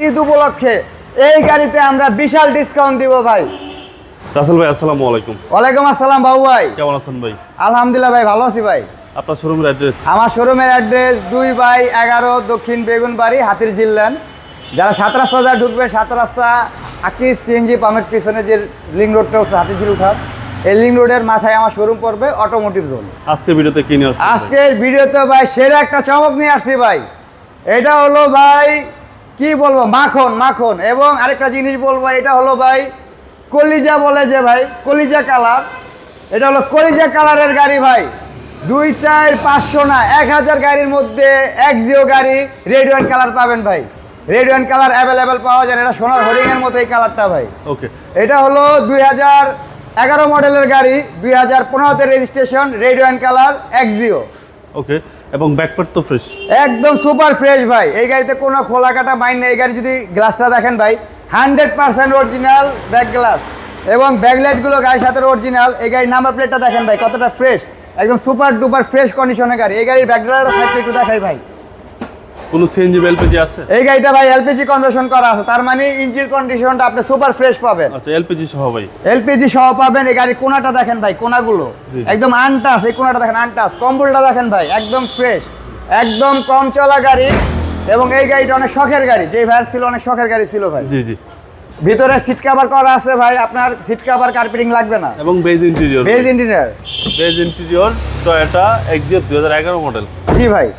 ঈদ উপলক্ষে এই গাড়িতে আমরা বিশাল ডিসকাউন্ট দিব ভাই। রাসেল ভাই আসসালামু আলাইকুম। ওয়ালাইকুম আসসালাম বাবু ভাই, কেমন আছেন ভাই? আলহামদুলিল্লাহ ভাই, ভালো আছি ভাই। আপনার শোরুমের অ্যাড্রেস? আমার শোরুমের অ্যাড্রেস 2/11 দক্ষিণ বেগুনবাড়ি, হাতির জিল্লান। যারা 7 রাস্তা যা ঢুকবে, 7 রাস্তা আকিস সিএনজি পাম্পের পিছনে যে লিঙ্ক রোডটা হচ্ছে হাতির ঝিল উঠার, এই লিঙ্ক রোডের মাথায় আমার শোরুম পড়বে, অটোমোটিভ জোন। আজকে ভিডিওতে কি নিয়ে আসছেন? আজকের ভিডিওতে ভাই সেরা একটা চমক নিয়ে আসছি ভাই। এটা হলো ভাই কি বলবো, মাখন মাখন। এবং আরেকটা জিনিস বলবো, এটা হলো ভাই কলিজা বলে যে ভাই, কলিজা কালার। এটা হলো কলিজা কালারের গাড়ি ভাই। 2, 4, 500 না 1000 গাড়ির মধ্যে এক্সিও গাড়ি রেড ওয়াইন কালার পাবেন ভাই। রেড ওয়াইন কালার অ্যাভেলেবেল পাওয়া যায়। এটা সোনার হরিং এর মতো এই কালারটা ভাই। ওকে, এটা হলো 2011 মডেলের গাড়ি, 2015 তে registration, red wine colour Axio. Okay, এবং ব্যাকপার্ট তো ফ্রেশ, একদম সুপার ফ্রেশ ভাই। এই গাড়িতে কোনো খোলা কাটা মাইন নেই। এই গাড়ি যদি গ্লাসটা দেখেন ভাই, 100% অরিজিনাল ব্যাক গ্লাস এবং ব্যাকলাইটগুলো গাড়ির সাথে অরিজিনাল। এই গাড়ির নাম্বার প্লেটটা দেখেন ভাই, কতটা ফ্রেশ, একদম সুপার ডুপার ফ্রেশ কন্ডিশনের গাড়ি। এই গাড়ির ব্যাকলাইটটা সাইড একটু দেখাই ভাই। কোনো সিএনজি এলপিজি আছে? এই গাড়িটা ভাই এলপিজি কনভার্সন করা আছে, তার মানে ইঞ্জিন কন্ডিশনটা আপনি সুপার ফ্রেশ পাবেন। আচ্ছা, এলপিজি সহ ভাই? এলপিজি সহ পাবেন। এই গাড়ির কোনাটা দেখেন ভাই, কোনাগুলো একদম আনটাচ। এই কোনাটা দেখেন আনটাচ। কম্বলটা দেখেন ভাই, একদম ফ্রেশ, একদম কম চলা গাড়ি। এবং এই গাড়িটা অনেক শখের গাড়ি, যে ভাইয়ের ছিল অনেক শখের গাড়ি ছিল ভাই। জি জি। ভিতরে সিট কভার করা আছে ভাই, আপনার সিট কভার কার্পেটিং লাগবে না। এবং beige interior? Beige interior, beige interior Toyota Axio 2011 মডেল। জি ভাই।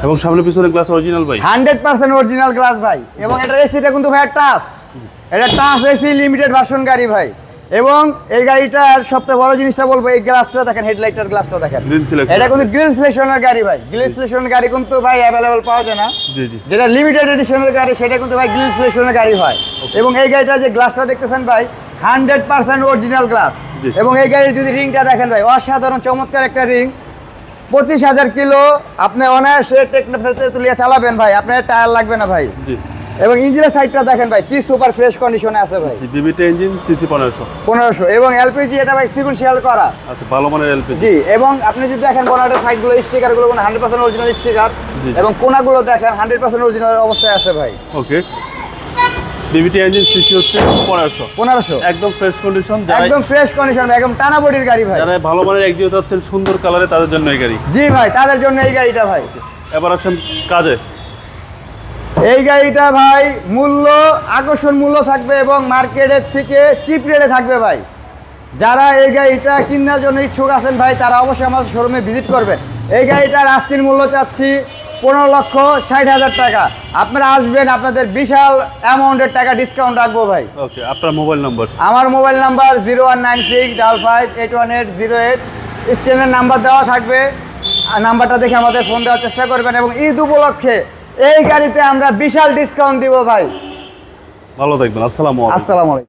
এবং সামনে পিছনে গ্লাস অরিজিনাল ভাই? 100% অরিজিনাল গ্লাস ভাই। এবং এটার এসিটা কিন্তু ভাই টাচ, এটা টাচ এসি লিমিটেড ভার্সন গাড়ি ভাই। এবং এই গাড়িটার সবথেকে বড় জিনিসটা বলবো, এই গ্লাসটা দেখেন, হেডলাইটের গ্লাসটা দেখেন। এটা কিন্তু গ্রিল সিলেকশনের গাড়ি ভাই। গ্রিল সিলেকশনের গাড়ি কিন্তু ভাই অ্যাভেলেবল পাওয়া যায় না। জি জি। যেটা লিমিটেড এডিশনের গাড়ি, সেটা কিন্তু ভাই গ্রিল সিলেকশনের গাড়ি হয়। এবং এই গাড়িটা যে গ্লাসটা দেখতেছেন ভাই, 100% অরিজিনাল গ্লাস। এবং এই গাড়ির যদি রিংটা দেখেন ভাই, অসাধারণ চমৎকার একটা রিং। 25,000 কিলো আপনি অনায়াসে টেকনোতে তুলিয়ে চালাবেন ভাই, আপনার টায়ার লাগবে না ভাই। জি। এবং ইঞ্জিনের সাইডটা দেখেন ভাই, কি সুপার ফ্রেশ কন্ডিশনে আছে ভাই। BBT engine, CC 1500। এবং এলপিজি এটা ভাই সিকুয়েন্সিয়াল করা। আচ্ছা, ভালো মানের এলপিজি। জি। এবং আপনি যদি দেখেন বনাটের সাইডগুলো, স্টিকারগুলো 100% অরিজিনাল স্টিকার। এবং কোনাগুলো দেখেন 100% অরিজিনাল অবস্থায় আছে ভাই। ওকে, বিবিটি ইঞ্জিন, সিসি হচ্ছে 1500। একদম ফ্রেশ কন্ডিশন, একদম ফ্রেশ কন্ডিশন, একদম টানা বডির গাড়ি ভাই। যারা ভালো মানের এক্সিও চাচ্ছেন সুন্দর কালারে, তাদের জন্য এই গাড়ি। জি ভাই, তাদের জন্য এই গাড়িটা ভাই। এবার আসেন কাজে। এই গাড়িটা ভাই মূল্য আকর্ষণ মূল্য থাকবে এবং মার্কেটের থেকে চিপ রেটে থাকবে ভাই। যারা এই গাড়িটা কেনার জন্য ইচ্ছুক আছেন ভাই, তারা অবশ্যই আমার শোরুমে ভিজিট করবেন। এই গাড়িটার আস্তির মূল্য চাচ্ছি 15,60,000 টাকা। আপনারা আসবেন, আপনাদের বিশাল অ্যামাউন্টের টাকা ডিসকাউন্ট রাখবো ভাই। ওকে, আপনার মোবাইল নাম্বার? আমার মোবাইল নাম্বার 0196558108। স্ক্রিনের নাম্বার দেওয়া থাকবে, নাম্বারটা দেখে আমাদের ফোন দেওয়ার চেষ্টা করবেন। এবং ঈদ উপলক্ষে এই গাড়িতে আমরা বিশাল ডিসকাউন্ট দিব ভাই। ভালো থাকবেন। আসসালামু আলাইকুম। আসসালামু আলাইকুম।